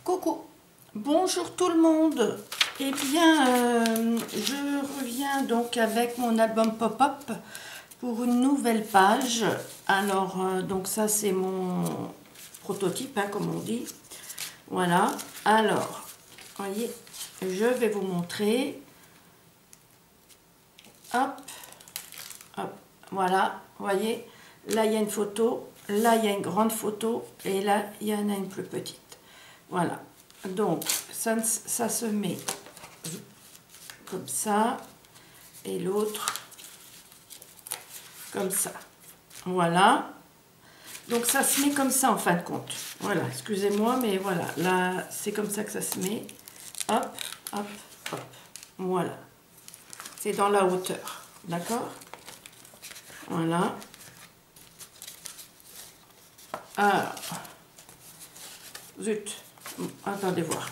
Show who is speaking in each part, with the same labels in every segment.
Speaker 1: Coucou, bonjour tout le monde. Eh bien, je reviens donc avec mon album pop-up pour une nouvelle page. Alors, donc ça c'est mon prototype, hein, comme on dit. Voilà. Alors, voyez, je vais vous montrer. Hop, hop, voilà, voyez. Là, il y a une photo. Là, il y a une grande photo. Et là, il y en a une plus petite. Voilà. Donc, ça se met comme ça. Et l'autre comme ça. Voilà. Donc, ça se met comme ça en fin de compte. Voilà. Excusez-moi, mais voilà. Là, c'est comme ça que ça se met. Hop, hop, hop. Voilà. C'est dans la hauteur. D'accord? Voilà. Alors, zut, attendez voir.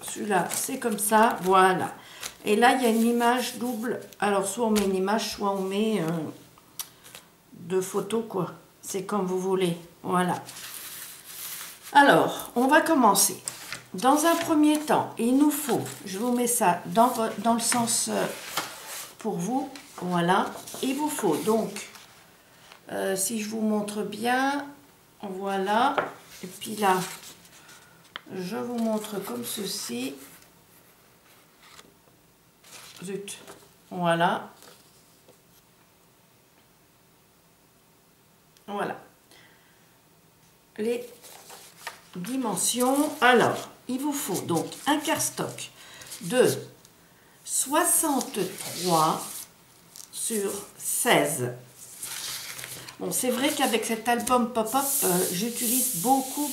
Speaker 1: Celui-là, c'est comme ça, voilà. Et là, il y a une image double. Alors, soit on met une image, soit on met deux photos, quoi. C'est comme vous voulez, voilà. Alors, on va commencer. Dans un premier temps, il nous faut, je vous mets ça dans le sens pour vous, voilà. Il vous faut donc, si je vous montre bien, voilà, et puis là, je vous montre comme ceci. Zut, voilà. Voilà. Les dimensions. Alors, il vous faut donc un cardstock de 63 sur 16. Bon, c'est vrai qu'avec cet album pop-up, j'utilise beaucoup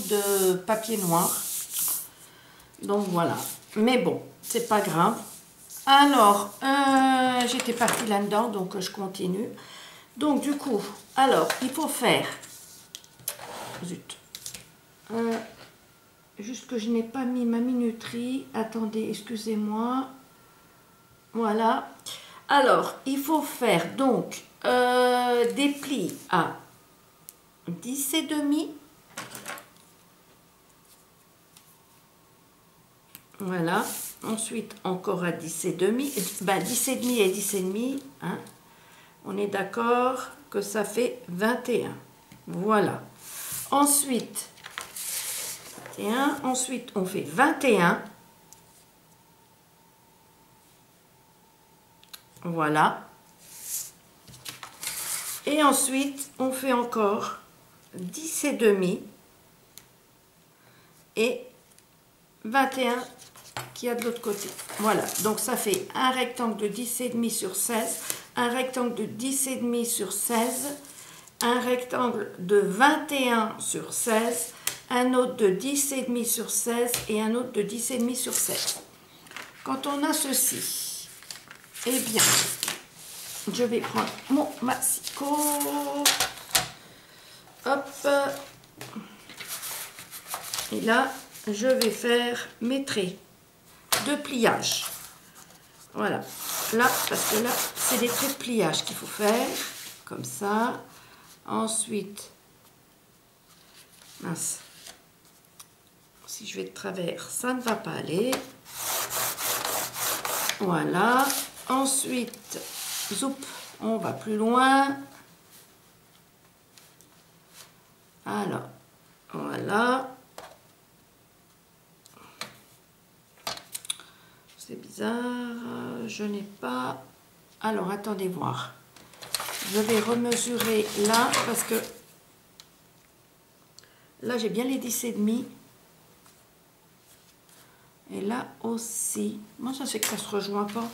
Speaker 1: de papier noir. Donc voilà. Mais bon, c'est pas grave. Alors, j'étais partie là-dedans, donc je continue. Donc du coup, alors, il faut faire... Zut. Juste que je n'ai pas mis ma minuterie. Attendez, excusez-moi. Voilà. Alors, il faut faire donc... des plis à 10,5. Voilà. Ensuite, encore à 10,5. Ben, 10,5 et 10,5. Hein. On est d'accord que ça fait 21. Voilà. Ensuite, 21. Ensuite, on fait 21. Voilà. Et ensuite, on fait encore 10,5 et 21 qu'il y a de l'autre côté. Voilà, donc ça fait un rectangle de 10,5 sur 16, un rectangle de 10,5 sur 16, un rectangle de 21 sur 16, un autre de 10,5 sur 16 et un autre de 10,5 sur 16. Quand on a ceci, eh bien, je vais prendre mon massicot. Hop. Et là, je vais faire mes traits de pliage. Voilà. Là, parce que là, c'est des traits de pliage qu'il faut faire. Comme ça. Ensuite, mince. Si je vais de travers, ça ne va pas aller. Voilà. Ensuite, zoup, on va plus loin. Alors, voilà. C'est bizarre, je n'ai pas... Alors, attendez voir. Je vais remesurer là, parce que là, j'ai bien les 10,5. Et là aussi. Moi, ça, c'est que ça se rejoint pas.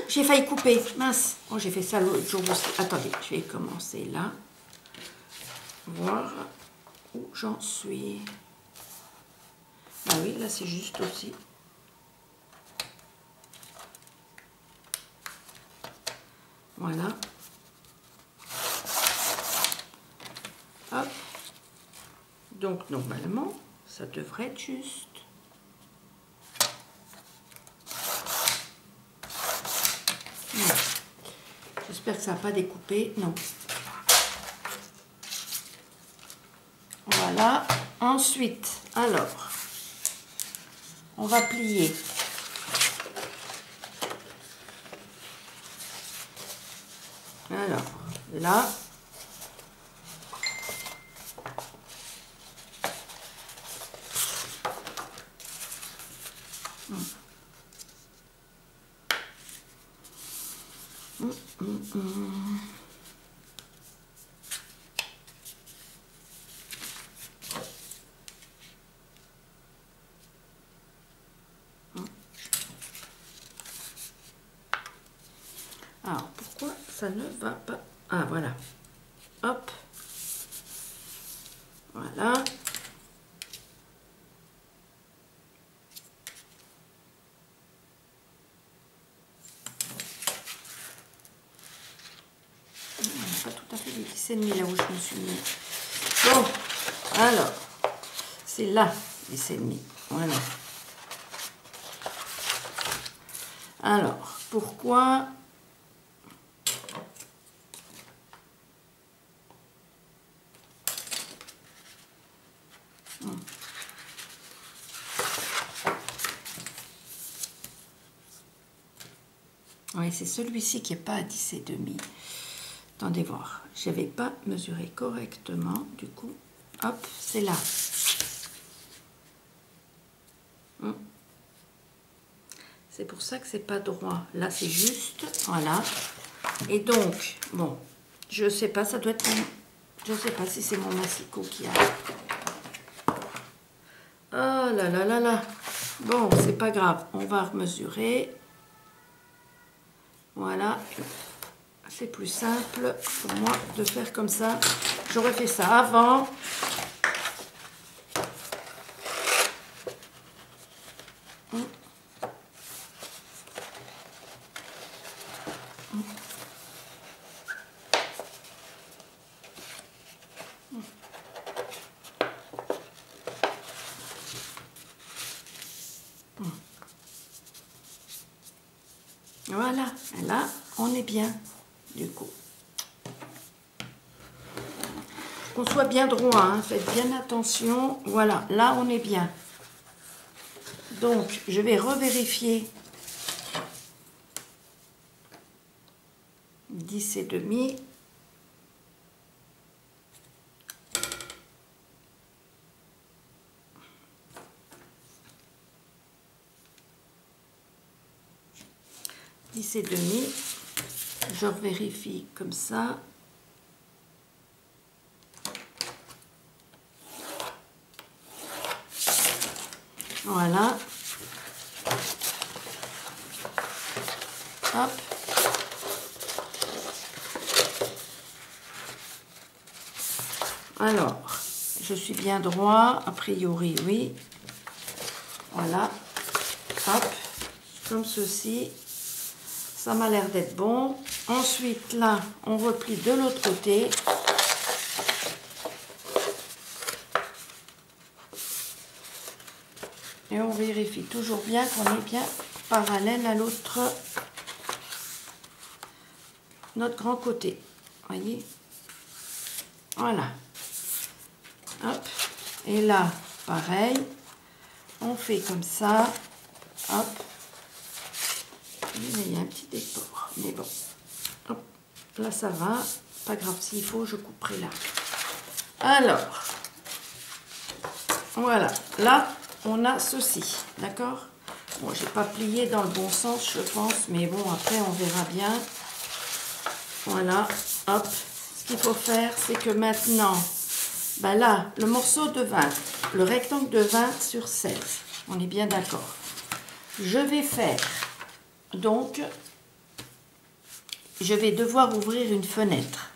Speaker 1: J'ai failli couper, mince. Oh, j'ai fait ça l'autre jour aussi. Attendez, je vais commencer là. Voir où j'en suis. Ah oui, là c'est juste aussi. Voilà. Hop. Donc normalement, ça devrait être juste. J'espère que ça n'a pas découpé. Non. Voilà. Ensuite, alors, on va plier. Alors, là. Alors, pourquoi ça ne va pas? Ah, voilà. Hop. Voilà. Pas tout à fait les 10,5 là où je me suis mis. Bon, alors, c'est là, 10,5. Voilà. Alors, pourquoi? Oui, c'est celui-ci qui n'est pas à 10,5. Attendez voir, je n'avais pas mesuré correctement, du coup, hop, c'est là. C'est pour ça que c'est pas droit. Là, c'est juste, voilà. Et donc, bon, je sais pas, ça doit être mon... Je sais pas si c'est mon massicot qui a... Oh là là là là. Bon, c'est pas grave, on va mesurer. Voilà. C'est plus simple pour moi de faire comme ça. J'aurais fait ça avant. Voilà, là, on est bien, du coup. Qu'on soit bien droit, hein, faites bien attention. Voilà, là, on est bien. Donc, je vais revérifier 10,5. Je vérifie comme ça. Voilà. Hop. Alors, je suis bien droit, a priori, oui. Voilà. Hop. Comme ceci. Ça m'a l'air d'être bon. Ensuite, là, on replie de l'autre côté. Et on vérifie toujours bien qu'on est bien parallèle à l'autre, notre grand côté. Voyez? Voilà. Hop. Et là, pareil. On fait comme ça. Hop. Il y a un petit déport. Mais bon. Hop. Là, ça va. Pas grave. S'il faut, je couperai là. Alors. Voilà. Là, on a ceci. D'accord? Bon, j'ai pas plié dans le bon sens, je pense. Mais bon, après, on verra bien. Voilà. Hop. Ce qu'il faut faire, c'est que maintenant... Ben là, le morceau de 20, le rectangle de 20 sur 16, on est bien d'accord. Je vais faire, donc, je vais devoir ouvrir une fenêtre.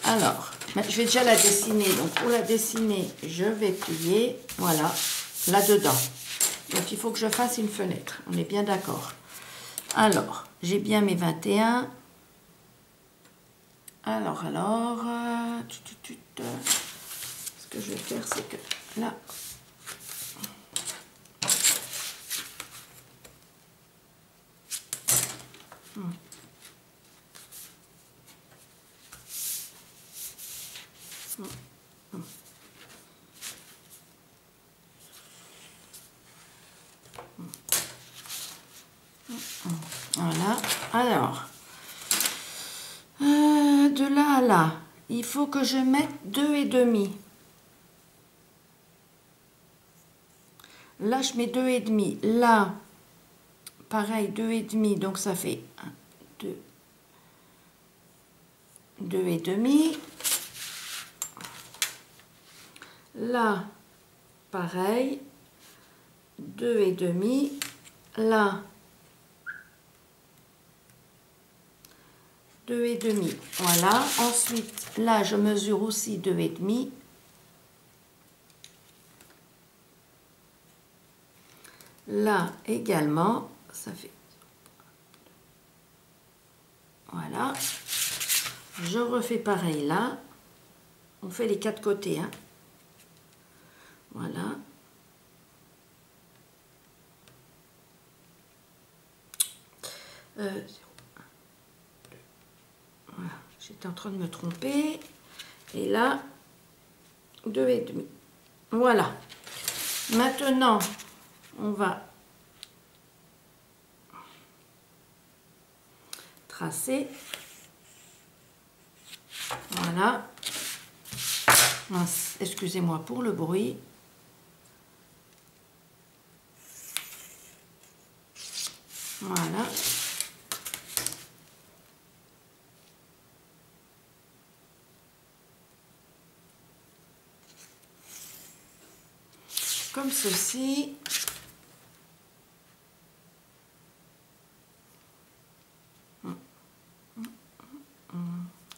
Speaker 1: Alors, je vais déjà la dessiner. Donc, pour la dessiner, je vais plier, voilà, là-dedans. Donc, il faut que je fasse une fenêtre. On est bien d'accord. Alors, j'ai bien mes 21. Alors, ce que je vais faire, c'est que là, Voilà. Alors, de là à là, il faut que je mette 2,5. Là, je mets 2,5. Là, pareil, 2,5. Donc, ça fait 1, 2, 2,5. Là, pareil, 2,5. Là, 2,5. Voilà. Ensuite, là, je mesure aussi 2,5. Là également, ça fait... Voilà. Je refais pareil là. On fait les 4 côtés. Hein. Voilà. Voilà. J'étais en train de me tromper. Et là, 2,5. Voilà. Maintenant, on va tracer. Voilà. Excusez-moi pour le bruit. Voilà. Comme ceci.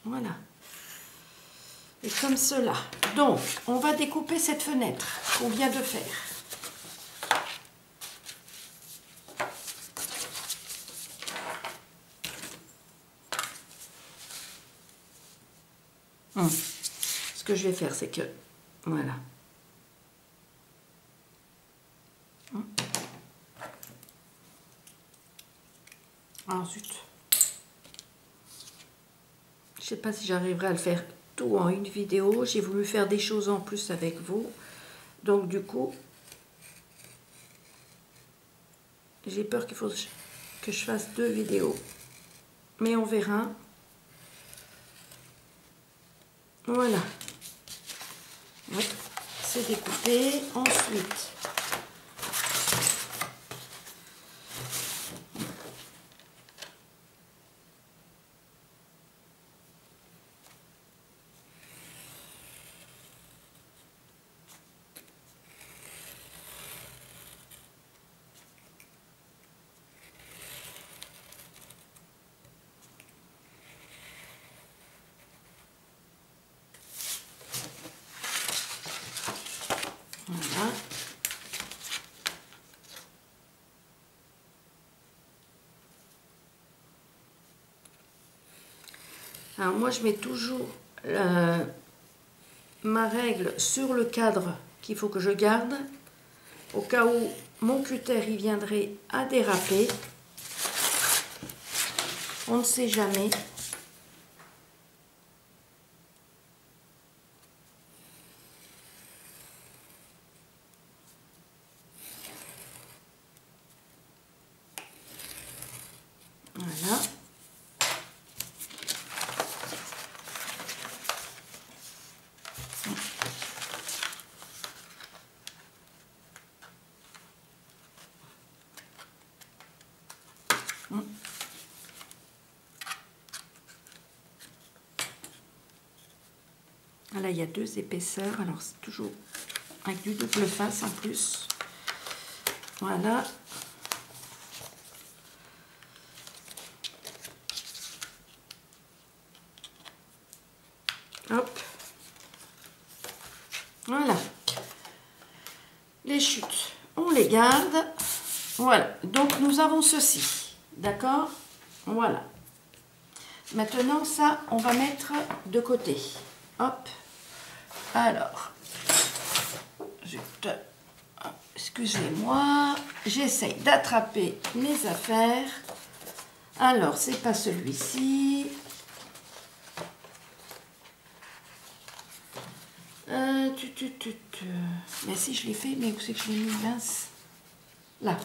Speaker 1: Voilà. Et comme cela. Donc, on va découper cette fenêtre qu'on vient de faire. Ce que je vais faire, c'est que... Voilà. Ah, zut. Je ne sais pas si j'arriverai à le faire tout en une vidéo. J'ai voulu faire des choses en plus avec vous. Donc, du coup, j'ai peur qu'il faut que je fasse 2 vidéos. Mais on verra. Voilà. Ouais, c'est découpé. Ensuite, voilà. Alors moi, je mets toujours ma règle sur le cadre qu'il faut que je garde, au cas où mon cutter y viendrait à déraper. On ne sait jamais. Voilà. Là, il y a 2 épaisseurs, alors c'est toujours avec du double face en plus. Voilà. Hop. Voilà. Les chutes, on les garde. Voilà. Donc, nous avons ceci. D'accord? Voilà. Maintenant, ça, on va mettre de côté. Hop. Alors, excusez-moi, j'essaye d'attraper mes affaires. Alors, c'est pas celui-ci. Mais si je l'ai fait, mais où c'est que je l'ai mis, mince? Là.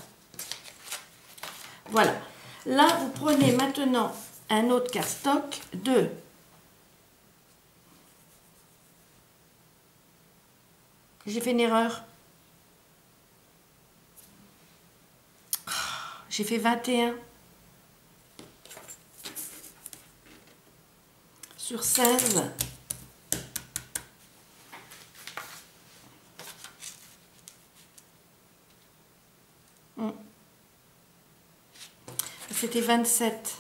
Speaker 1: Voilà. Là, vous prenez maintenant un autre cardstock de... J'ai fait une erreur. J'ai fait 21 sur 16. C'était 27.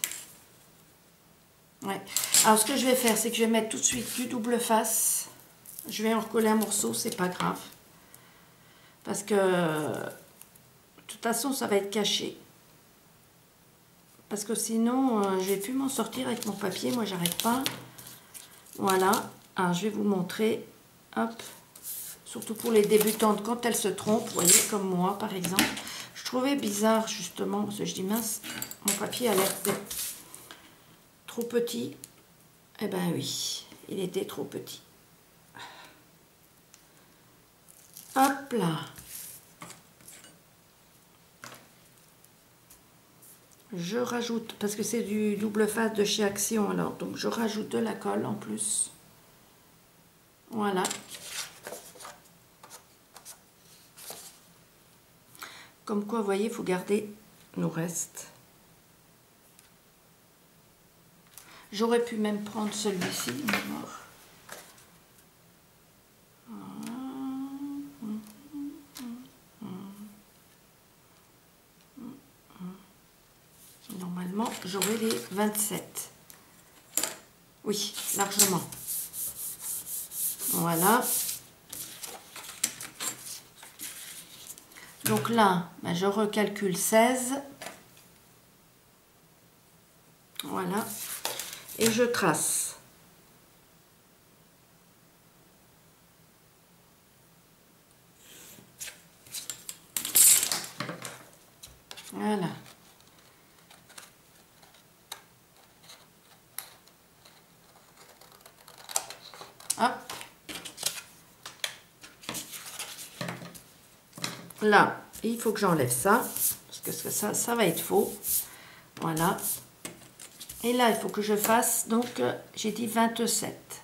Speaker 1: Ouais. Alors, ce que je vais faire, c'est que je vais mettre tout de suite du double face. Je vais en recoller un morceau, c'est pas grave. Parce que, de toute façon, ça va être caché. Parce que sinon, je vais plus m'en sortir avec mon papier. Moi, j'arrête pas. Voilà. Alors, je vais vous montrer. Hop. Surtout pour les débutantes, quand elles se trompent, vous voyez, comme moi, par exemple. Je trouvais bizarre, justement, parce que je dis, mince, mon papier a l'air trop petit. Eh ben oui, il était trop petit. Hop là. Je rajoute, parce que c'est du double face de chez Action, alors, donc je rajoute de la colle en plus. Voilà. Comme quoi, vous voyez, il faut garder nos restes. J'aurais pu même prendre celui-ci, mais bon. Normalement, j'aurai les 27. Oui, largement. Voilà. Donc là, ben, je recalcule 16. Voilà. Et je trace. Voilà. Hop. Là, il faut que j'enlève ça, parce que ça va être faux. Voilà. Et là, il faut que je fasse, donc, j'ai dit 27.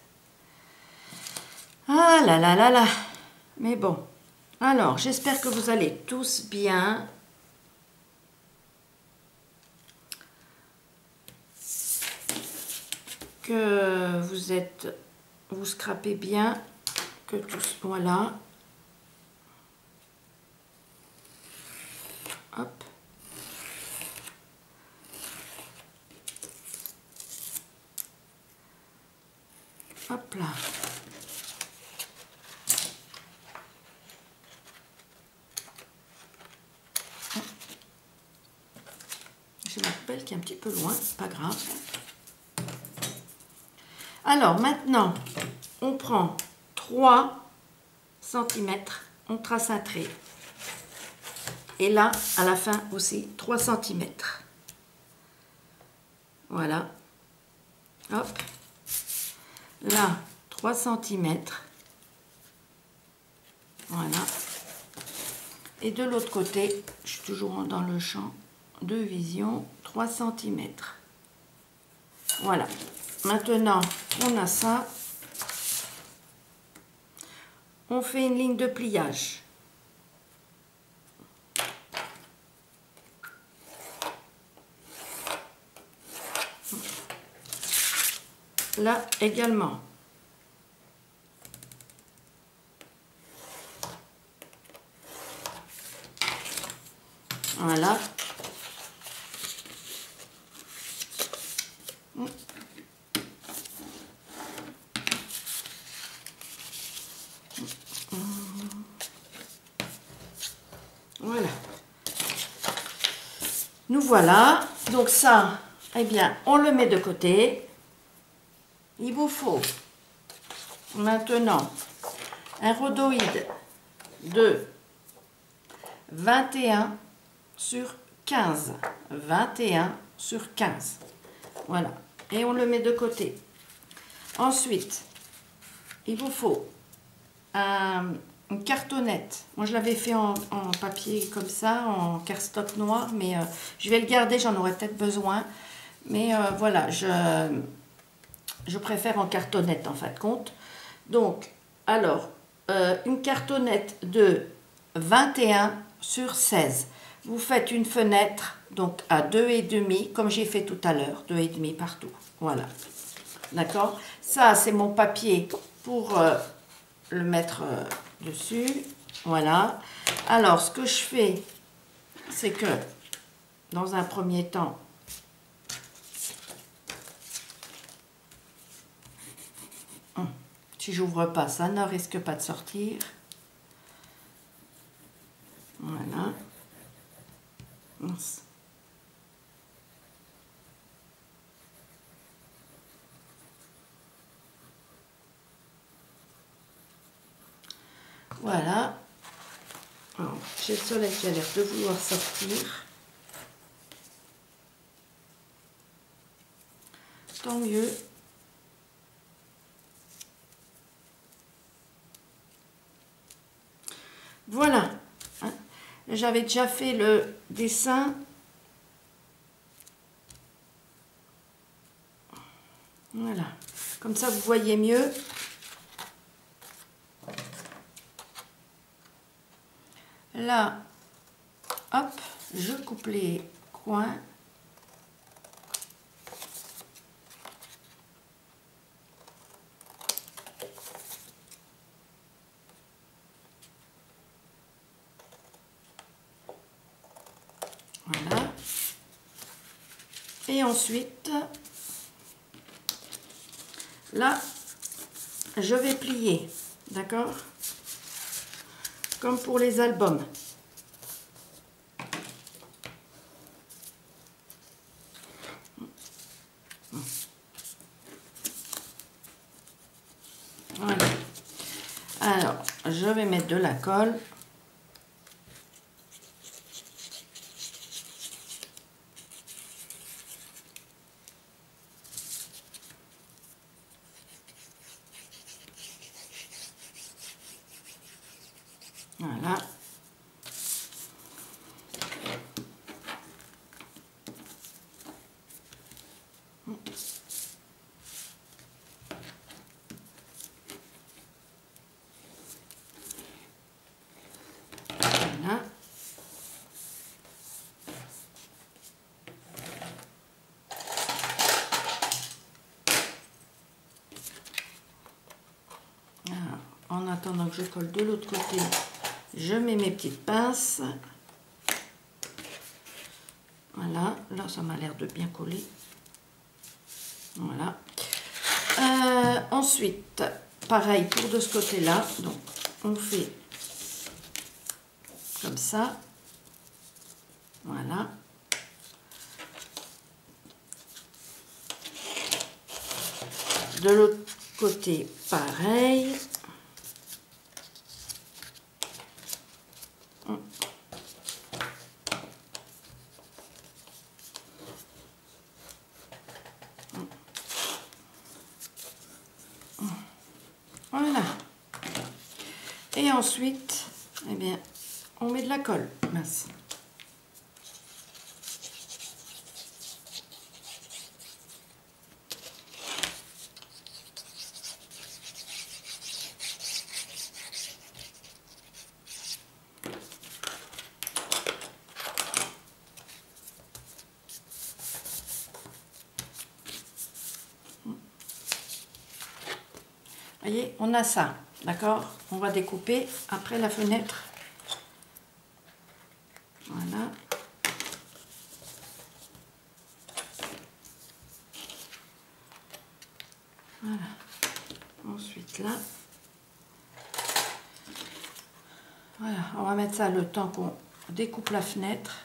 Speaker 1: Ah là là là là. Mais bon. Alors, j'espère que vous allez tous bien. Que vous scrapez bien. Que tous, voilà. Hop. Hop là. J'ai ma poubelle qui est un petit peu loin, c'est pas grave. Alors maintenant, on prend 3 cm, on trace un trait. Et là, à la fin aussi, 3 cm. Voilà. Hop. Là, 3 cm. Voilà. Et de l'autre côté, je suis toujours dans le champ de vision, 3 cm. Voilà. Maintenant, on a ça. On fait une ligne de pliage. Là également. Voilà. Voilà. Nous voilà. Donc ça, eh bien, on le met de côté. Il vous faut maintenant un rhodoïde de 21 sur 15. 21 sur 15. Voilà. Et on le met de côté. Ensuite, il vous faut un une cartonnette. Moi, je l'avais fait en papier comme ça, en cardstock noir, mais je vais le garder, j'en aurai peut-être besoin. Mais voilà, je préfère en cartonnette en fin de compte. Donc, alors, une cartonnette de 21 sur 16. Vous faites une fenêtre, donc à 2,5, comme j'ai fait tout à l'heure, 2,5 partout. Voilà. D'accord? Ça, c'est mon papier pour le mettre dessus. Voilà. Alors, ce que je fais, c'est que, dans un premier temps, si j'ouvre pas, ça ne risque pas de sortir. Voilà. Voilà. J'ai le soleil qui a l'air de vouloir sortir. Tant mieux. Voilà. Hein. J'avais déjà fait le dessin. Voilà. Comme ça, vous voyez mieux. Là, hop, je coupe les coins. Voilà. Et ensuite, là, je vais plier, d'accord? Comme pour les albums. Voilà. Alors, je vais mettre de la colle. Voilà. Voilà. Alors, en attendant que je colle de l'autre côté, je mets mes petites pinces. Voilà, là ça m'a l'air de bien coller. Voilà. Ensuite, pareil pour de ce côté-là. Donc, on fait comme ça. Voilà. De l'autre côté, pareil. Voilà. Et ensuite, eh bien, on met de la colle. Mince. Vous voyez, on a ça, d'accord? On va découper après la fenêtre. Voilà. Voilà. Ensuite là. Voilà, on va mettre ça le temps qu'on découpe la fenêtre.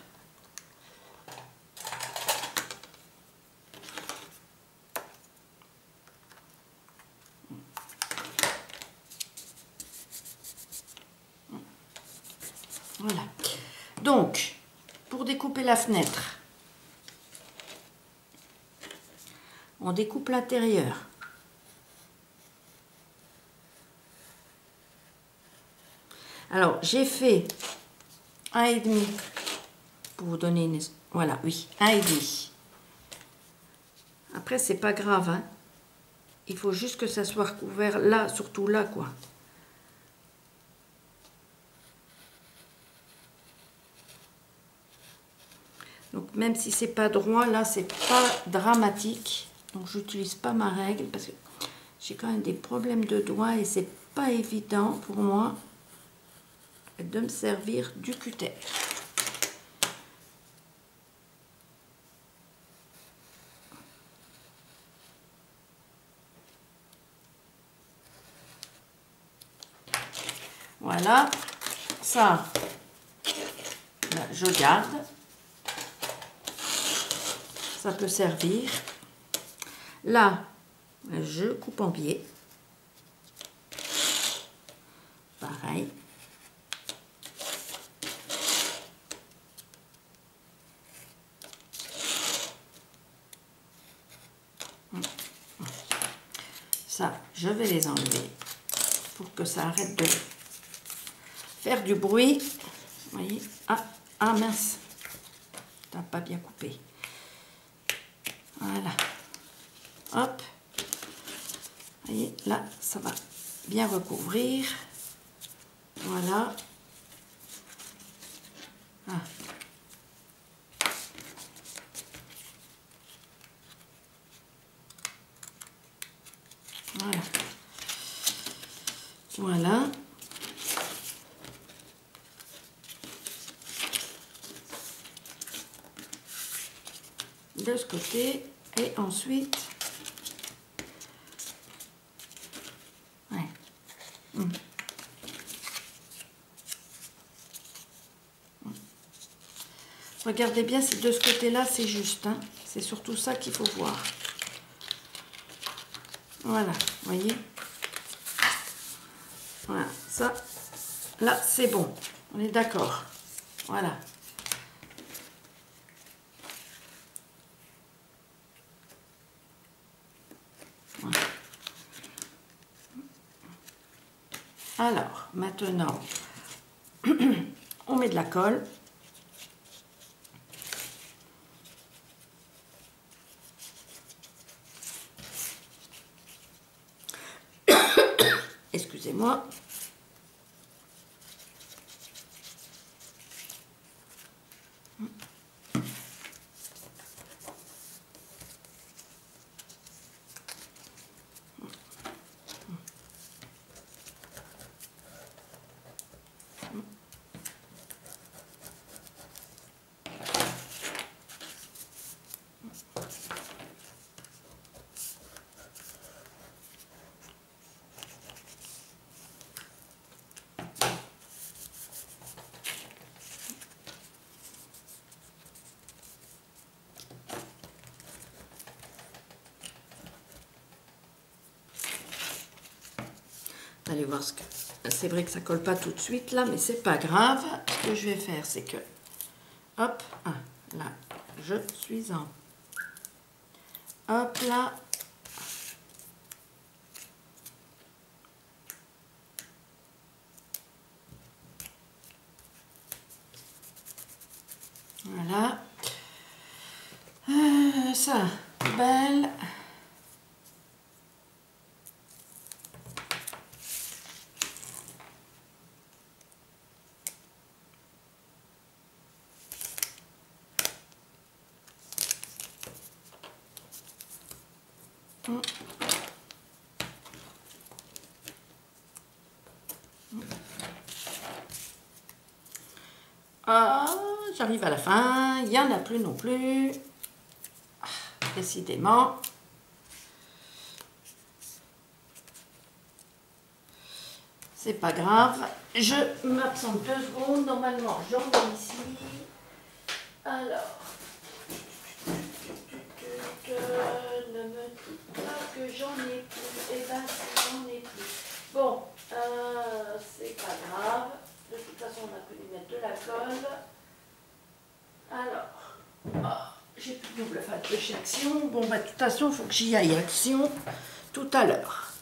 Speaker 1: Voilà. Donc, pour découper la fenêtre, on découpe l'intérieur. Alors, j'ai fait 1,5 pour vous donner une... Voilà, oui, 1,5. Après, c'est pas grave, hein. Il faut juste que ça soit recouvert là, surtout là, quoi. Donc, même si c'est pas droit, là, c'est pas dramatique. Donc, j'utilise pas ma règle parce que j'ai quand même des problèmes de doigts et c'est pas évident pour moi de me servir du cutter. Voilà, ça, là, je garde. Ça peut servir. Là, je coupe en biais. Pareil. Ça, je vais les enlever pour que ça arrête de faire du bruit. Vous voyez? Ah mince. T'as pas bien coupé. Voilà. Hop. Vous voyez, là, ça va bien recouvrir. Voilà. Ah. Voilà. Voilà. De ce côté et ensuite ouais. Regardez bien si de ce côté là c'est juste, hein. C'est surtout ça qu'il faut voir. Voilà, vous voyez, voilà, ça là c'est bon, on est d'accord. Voilà. Alors, maintenant, on met de la colle. Excusez-moi. Allez voir ce que... C'est vrai que ça colle pas tout de suite là, mais c'est pas grave. Ce que je vais faire, c'est que... Hop, là, je suis en... Hop là. Voilà. Ça, belle. Ah, j'arrive à la fin, il n'y en a plus non plus. Ah, décidément. C'est pas grave. Je m'absente 2 secondes. Normalement, j'en ai ici. Alors. Ne me dites pas que j'en ai plus. Eh ben, j'en ai plus. Bon, c'est pas grave. De toute façon, on a pu lui mettre de la colle. Alors, j'ai plus de double face de chez Action. Bon, bah, de toute façon, il faut que j'y aille Action tout à l'heure.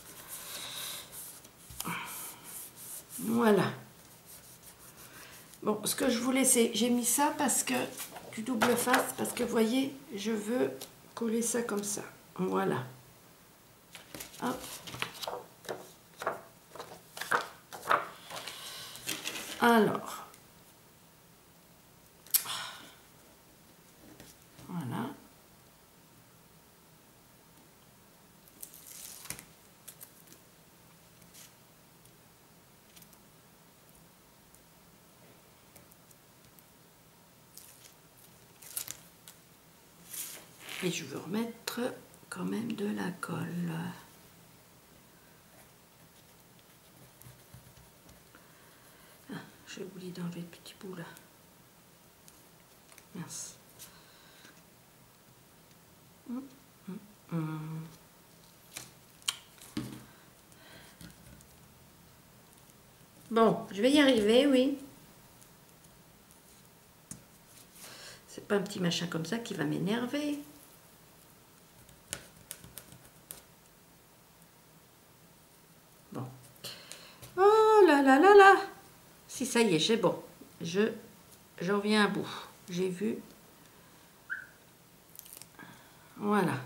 Speaker 1: Voilà. Bon, ce que je voulais, c'est... J'ai mis ça parce que... Du double face, parce que vous voyez, je veux coller ça comme ça. Voilà. Hop. Alors. Voilà. Et je veux remettre quand même de la colle. Ah, j'ai oublié d'enlever le petit bout là. Mince. Bon, je vais y arriver, oui. C'est pas un petit machin comme ça qui va m'énerver. Bon. Oh là là là là. Si, ça y est, c'est bon. J'en viens à bout. J'ai vu. Voilà.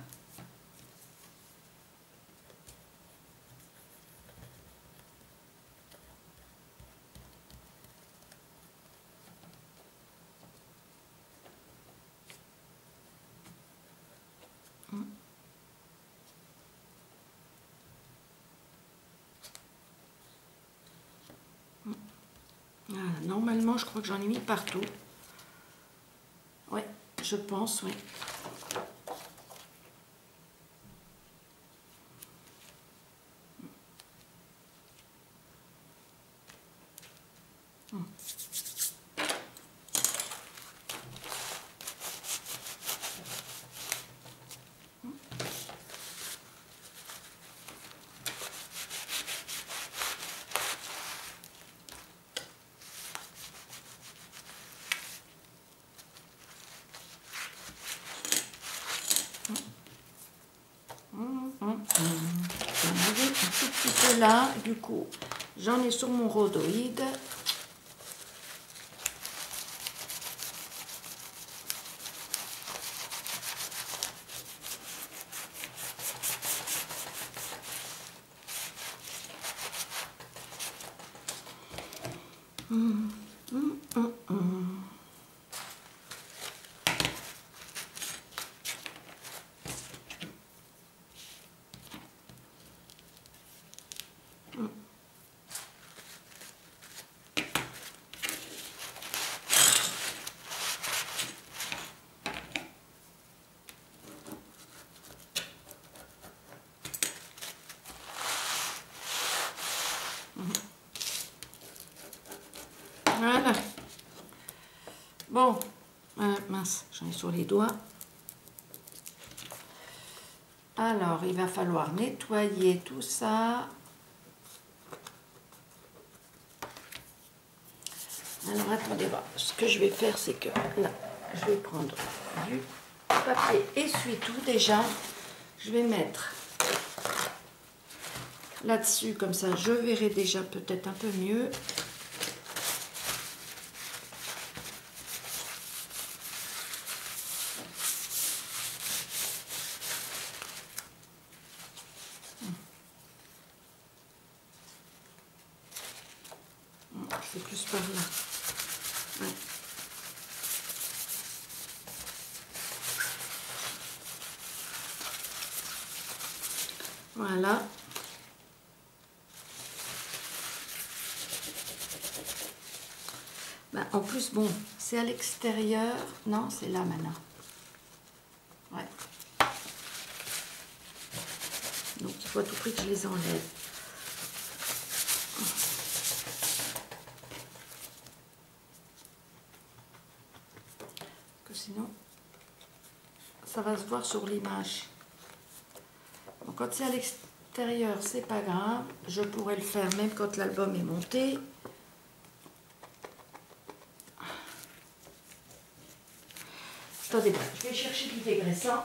Speaker 1: Voilà, normalement, je crois que j'en ai mis partout. Oui, je pense, oui. J'en avais un tout petit peu là, du coup, j'en ai sur mon rhodoïde. Voilà. Bon, mince, j'en ai sur les doigts. Alors, il va falloir nettoyer tout ça. Alors, attendez voir. Ce que je vais faire, c'est que là, je vais prendre du papier essuie-tout déjà. Je vais mettre là-dessus, comme ça, je verrai déjà peut-être un peu mieux. C'est plus par là. Ouais. Voilà. Ben, en plus, bon, c'est à l'extérieur. Non, c'est là maintenant. Ouais. Donc, il faut à tout prix que je les enlève. Que sinon, ça va se voir sur l'image. Donc, quand c'est à l'extérieur, c'est pas grave. Je pourrais le faire même quand l'album est monté. Attendez, je vais chercher du dégraissant.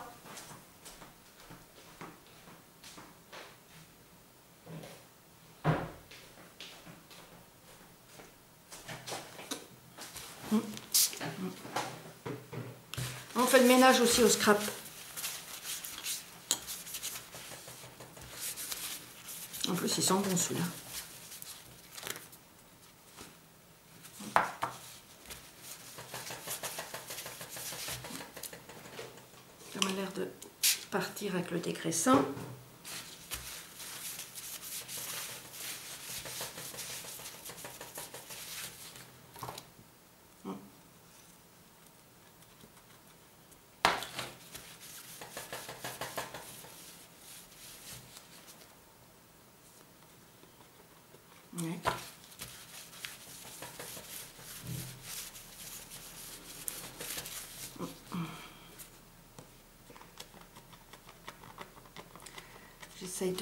Speaker 1: fait le ménage aussi au scrap. En plus, il sent bon celui-là. Ça m'a l'air de partir avec le dégraissant. Ouais. J'essaye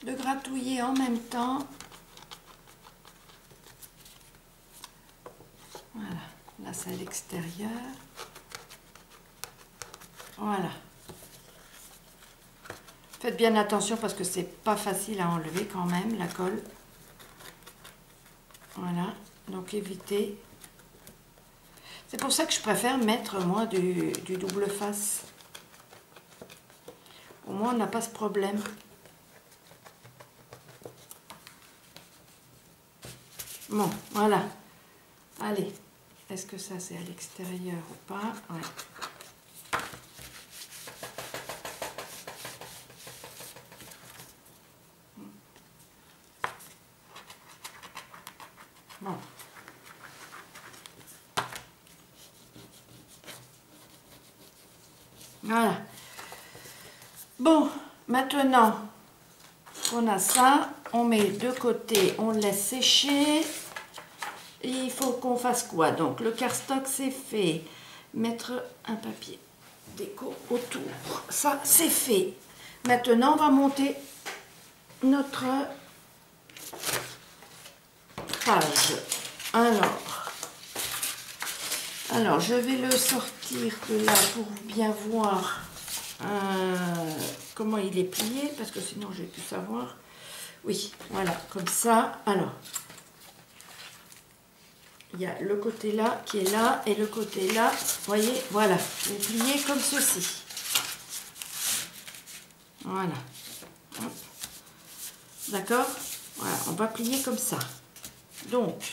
Speaker 1: de gratouiller en même temps. Voilà, là c'est à l'extérieur. Voilà. Faites bien attention parce que c'est pas facile à enlever quand même, la colle. Voilà, donc évitez. C'est pour ça que je préfère mettre moi du double face. Au moins on n'a pas ce problème. Bon, voilà. Allez, est-ce que ça c'est à l'extérieur ou pas? Ouais. Bon. Voilà. Bon, maintenant qu'on a ça, on met de côté, on laisse sécher. Et il faut qu'on fasse quoi? Donc le cardstock c'est fait. Mettre un papier déco autour. Ça c'est fait. Maintenant on va monter notre page. Alors je vais le sortir de là pour bien voir comment il est plié, parce que sinon j'ai pu savoir. Oui, voilà, comme ça. Alors, il y a le côté là qui est là et le côté là. Vous voyez, voilà, je vais plier comme ceci. Voilà. D'accord? Voilà, on va plier comme ça. Donc,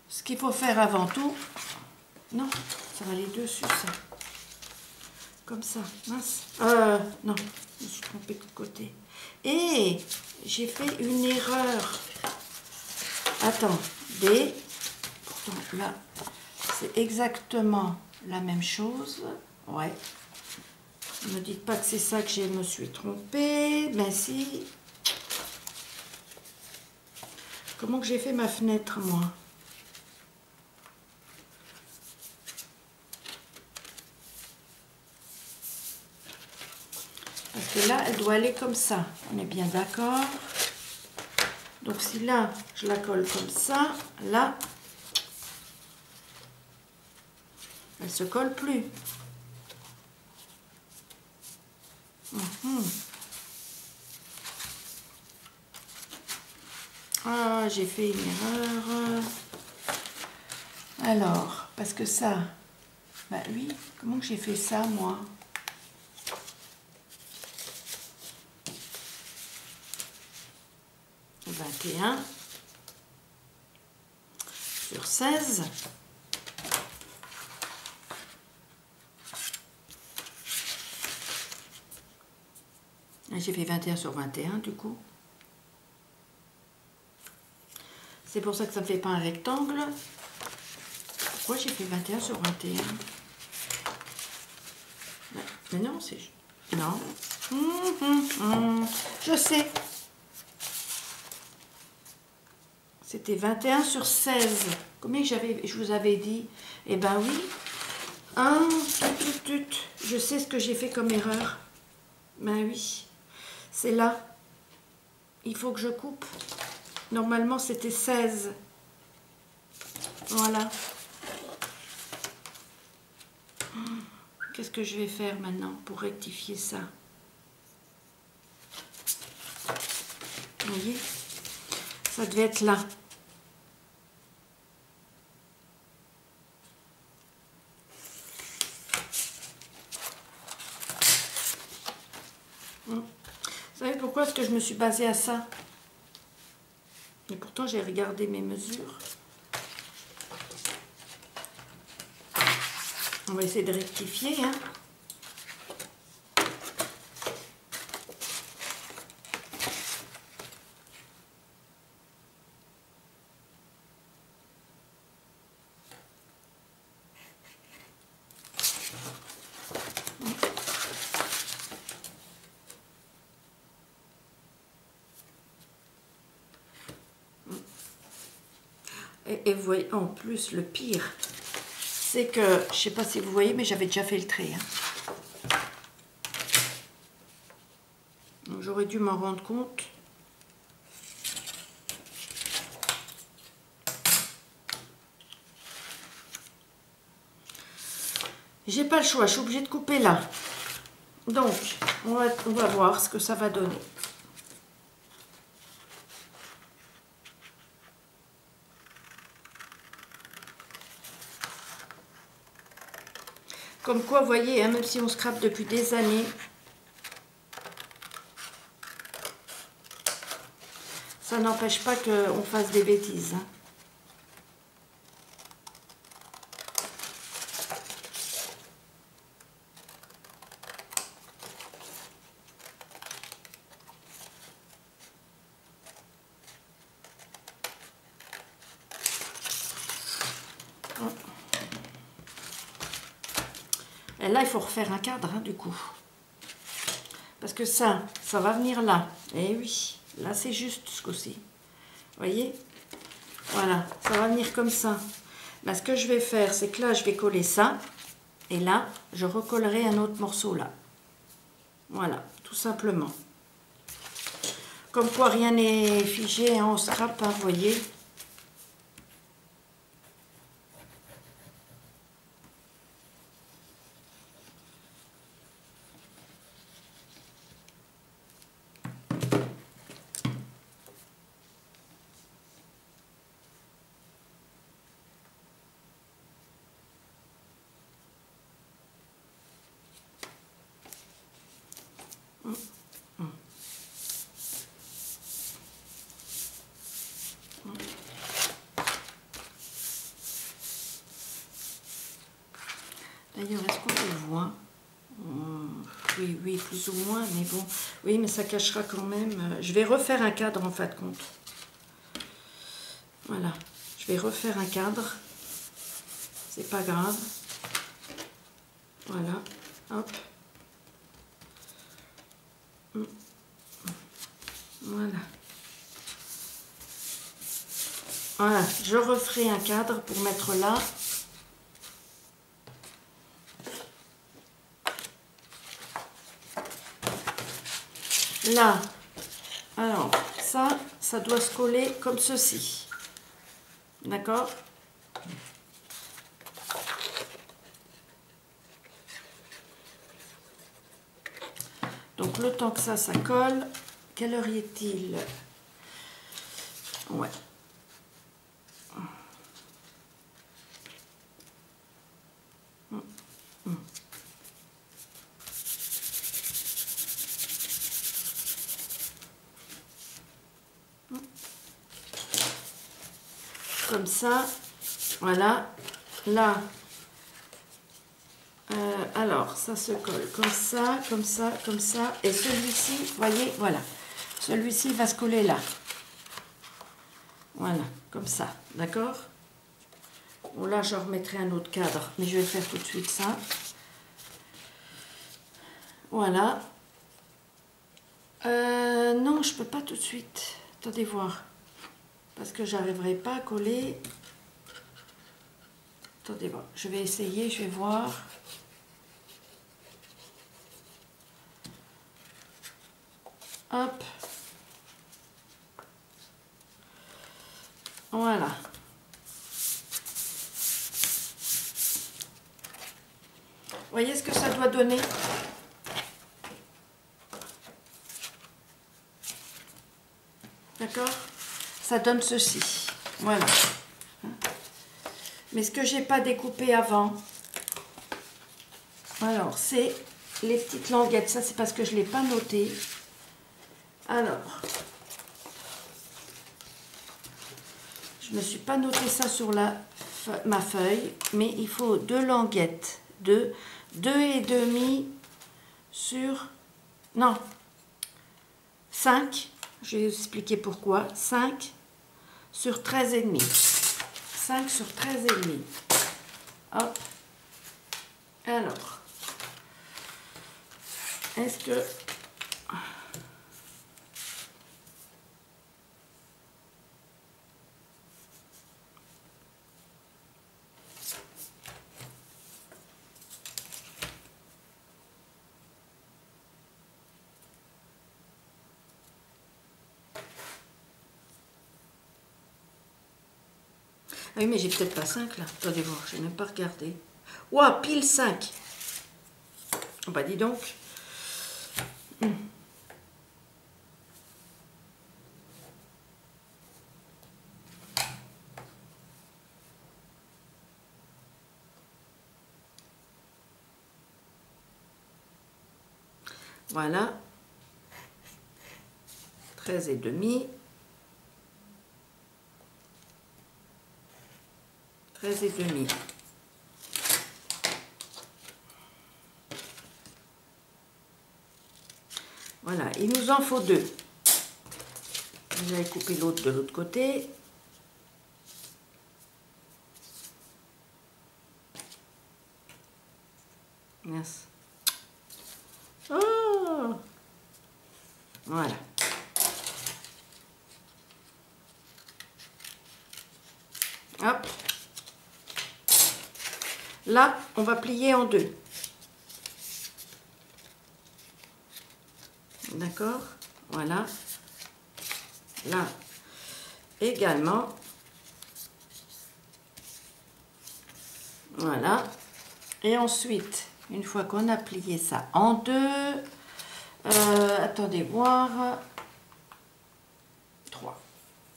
Speaker 1: ce qu'il faut faire avant tout, non, ça va aller dessus, ça. Comme ça, mince. Non, je me suis trompée de côté. Et j'ai fait une erreur. Attendez. Pourtant, là, c'est exactement la même chose. Ouais. Ne me dites pas que c'est ça que je me suis trompée. Ben si. Comment que j'ai fait ma fenêtre, moi? Parce que là, elle doit aller comme ça. On est bien d'accord. Donc si là, je la colle comme ça, là, elle se colle plus. Ah, j'ai fait une erreur. Alors, parce que ça, bah oui, comment que j'ai fait ça, moi? « 21 sur 16. J'ai fait 21 sur 21 du coup. C'est pour ça que ça ne fait pas un rectangle. Pourquoi j'ai fait 21 sur 21? Mais non, c'est... Non. Je sais. C'était 21 sur 16. Combien je vous avais dit? Eh ben oui. Je sais ce que j'ai fait comme erreur. Ben oui. C'est là. Il faut que je coupe. Normalement, c'était 16. Voilà. Qu'est-ce que je vais faire maintenant pour rectifier ça? Vous voyez? Ça devait être là. pourquoi est-ce que je me suis basée à ça? Et pourtant, j'ai regardé mes mesures. On va essayer de rectifier, hein. Et vous voyez, en plus, le pire, c'est que, je sais pas si vous voyez, mais j'avais déjà fait le trait. Hein. J'aurais dû m'en rendre compte. J'ai pas le choix, je suis obligée de couper là. Donc, on va voir ce que ça va donner. Comme quoi, vous voyez, hein, même si on scrape depuis des années, ça n'empêche pas qu'on fasse des bêtises. Hein. Et là, il faut refaire un cadre, hein, du coup. Parce que ça va venir là. Eh oui, là, c'est juste ce coup-ci. Vous voyez? Voilà, ça va venir comme ça. Là, ce que je vais faire, c'est que là, je vais coller ça. Et là, je recollerai un autre morceau là. Voilà, tout simplement. Comme quoi, rien n'est figé, hein, on scrape, hein, vous voyez? D'ailleurs, est-ce qu'on le voit? Oui, oui, plus ou moins, mais bon. Oui, mais ça cachera quand même. Je vais refaire un cadre en fin de compte. Voilà, je vais refaire un cadre. C'est pas grave. Voilà, hop. Voilà. Voilà, je referai un cadre pour mettre là. Là, alors ça doit se coller comme ceci. D'accord? Donc le temps que ça colle, quelle heure y est-il? Ouais. Comme ça, voilà. Là, alors ça se colle comme ça, comme ça, comme ça. Et celui-ci, vous voyez, voilà. Celui-ci va se coller là. Voilà, comme ça, d'accord? Bon, là, je remettrai un autre cadre, mais je vais faire tout de suite ça. Voilà. Non, je peux pas tout de suite. Attendez voir. Parce que j'arriverai pas à coller. Attendez voir. Je vais essayer, je vais voir. Hop. Voilà. Vous voyez ce que ça doit donner? D'accord? Ça donne ceci. Voilà. Mais ce que j'ai pas découpé avant, alors c'est les petites languettes. Ça, c'est parce que je l'ai pas noté. Alors, je ne me suis pas noté ça sur ma feuille, mais il faut 2 languettes de 2,5 sur... Non, 5. Je vais vous expliquer pourquoi. 5 sur 13,5. 5 sur 13,5. Hop. Alors, est-ce que... Ah oui, mais j'ai peut-être pas 5 là. Attendez voir, je n'ai même pas regardé. Ouah, pile 5. Oh, bah dis donc. Voilà. 13,5. 13,5. Voilà, il nous en faut 2. Vous allez couper l'autre de l'autre côté. Merci. Oh! Voilà. Hop. Là, on va plier en 2. D'accord? Voilà. Là, également. Voilà. Et ensuite, une fois qu'on a plié ça en 2, attendez voir. 3.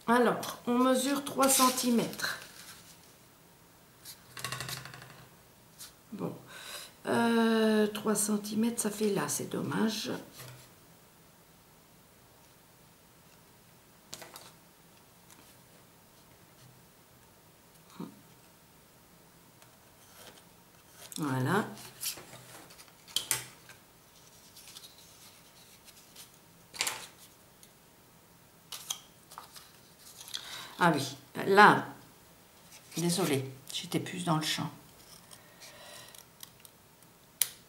Speaker 1: Alors, on mesure 3 cm. Bon. 3 cm, ça fait là, c'est dommage. Voilà. Ah oui, là, désolée, j'étais plus dans le champ.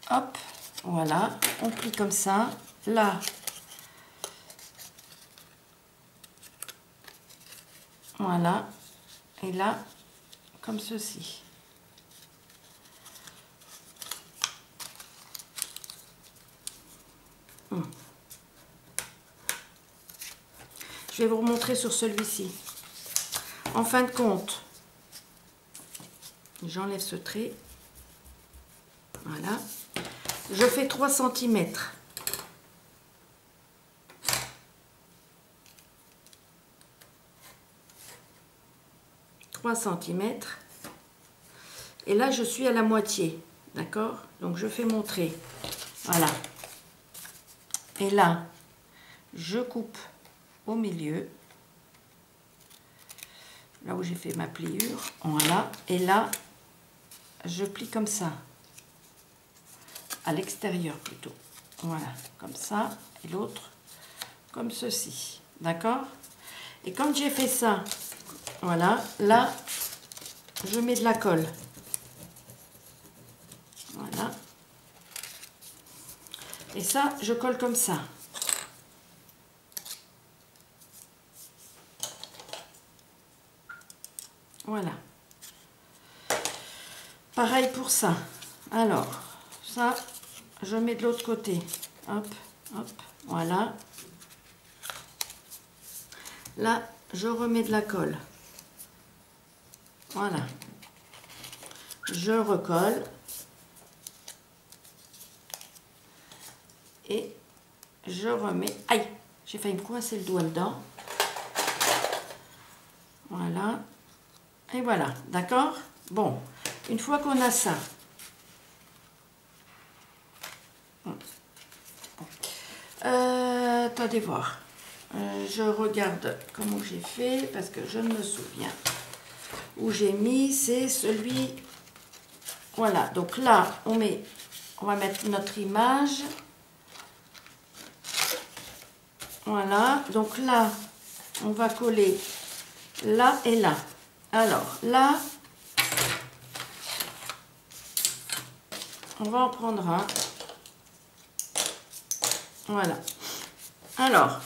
Speaker 1: Hop, voilà, on plie comme ça. Là, voilà, et là, comme ceci. Je vais vous remontrer sur celui-ci. En fin de compte, j'enlève ce trait. Voilà. Je fais 3 cm. Et là, je suis à la moitié. D'accord? Donc, je fais mon trait. Voilà. Et là, je coupe au milieu. Là où j'ai fait ma pliure. Voilà. Et là, je plie comme ça. À l'extérieur plutôt. Voilà. Comme ça. Et l'autre, comme ceci. D'accord? Et quand j'ai fait ça, voilà. Là, je mets de la colle. Voilà. Et ça, je colle comme ça. Voilà. Pareil pour ça. Alors, ça, je mets de l'autre côté. Hop, hop, voilà. Là, je remets de la colle. Voilà. Je recolle. Et je remets... Aïe, j'ai failli me coincer le doigt dedans. Voilà. Et voilà, d'accord? Bon, une fois qu'on a ça, attendez voir. Je regarde comment j'ai fait parce que je ne me souviens. Où j'ai mis, c'est celui... Voilà, donc là, on va mettre notre image. Voilà, donc là, on va coller là et là. Alors, là, on va en prendre un. Voilà. Alors,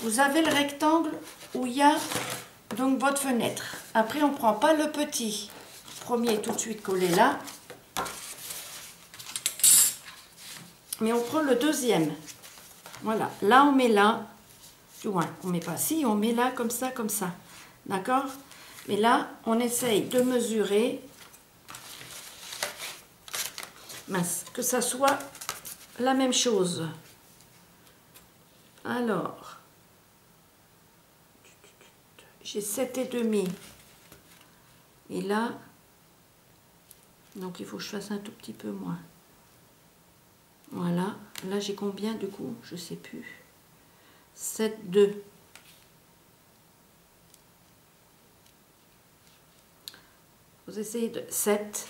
Speaker 1: vous avez le rectangle où il y a donc votre fenêtre. Après, on ne prend pas le petit. Premier tout de suite collé là. Mais on prend le deuxième. Voilà. Là, on met là. Du moins, on ne met pas si, on met là comme ça, comme ça. D'accord? Mais là, on essaye de mesurer. Mince, que ça soit la même chose. Alors, j'ai 7,5. Et là, donc il faut que je fasse un tout petit peu moins. Voilà. Là, j'ai combien du coup? Je ne sais plus. 7,2. Vous essayez de 7.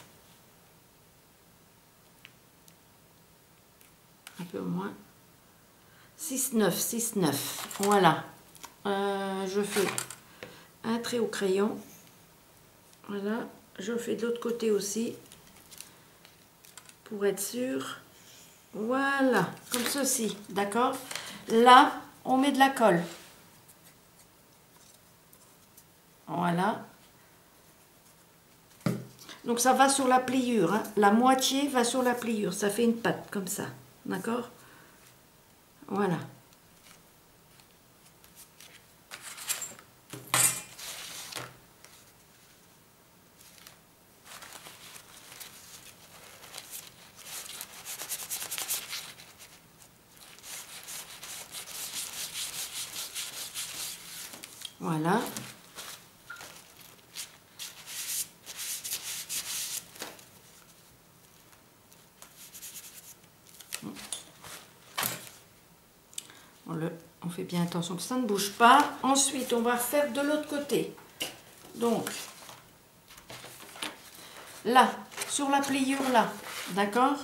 Speaker 1: Un peu moins. 6,9. 6,9. Voilà. Je fais un trait au crayon. Voilà. Je fais de l'autre côté aussi. Pour être sûr. Voilà. Comme ceci. D'accord? Là, on met de la colle. Voilà. Donc ça va sur la pliure. Hein. La moitié va sur la pliure. Ça fait une patte comme ça. D'accord? Voilà. Voilà. On fait bien attention que ça ne bouge pas. Ensuite, on va faire de l'autre côté. Donc, là, sur la pliure là, d'accord?